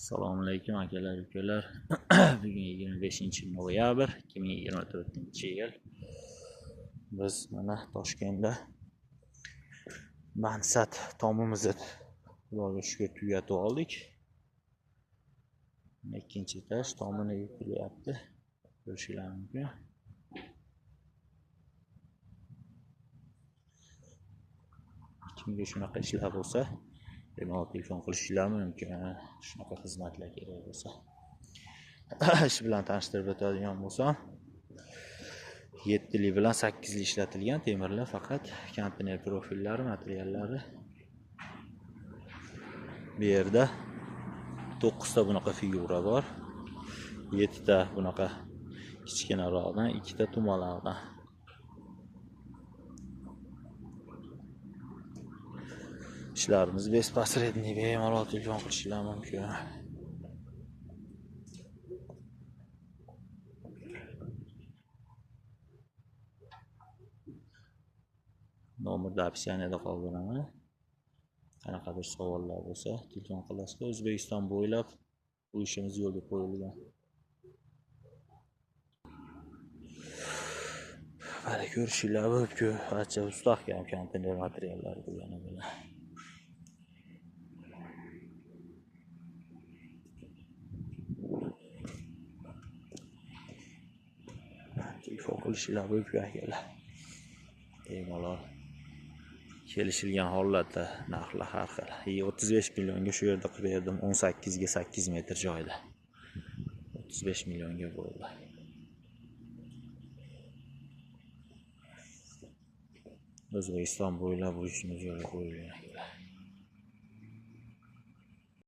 Assalomu alaykum akalar, ukalar. Bugun 25-noyabr 2024-yil. Biz mana Toshkentda mansat tomimizni Xudoga shukr tugatib oldik. Ikkinchi etaj tomini yukilyapti. Ko'rishingiz mumkin. Kimga shunaqa ishlar bo'lsa, bemalol telefon qilishingiz mumkin. Shunaqa xizmatlar kerak bo'lsa. Ish bilan tanishtirib o'tadigan bo'lsam, 7li bilan 8li ishlatilgan temirlar, faqat konteyner profillari, materiallari. Bu yerda 9 ta bunaqa figura bor. 7 ta bunaqa kichkinaroqdan, 2 ta tumalardan. İşlerimiz besposredniy bemalol telefon qilishingiz mumkin. Nomerda opsiyonida qoldiraman. Qanaqadir savollar bo'lsa, telefon qilasiz. O'zbekiston bo'ylab bu ishimiz yo'lga qo'yilgan. Mana ko'rishingiz mumkin, barcha mustahkam konteyner materiallari bo'lgani bilan. Telefon qilishingiz mumkin akalar. Bemalol kelishilgan holatda narxlar har xil. 35 millionga shu yerda qilib berdim, 18 ga 8 metr joyda. 35 millionga bo'ldi. O'zbekiston bo'ylab bu ishimiz yo'lga qo'yilgan.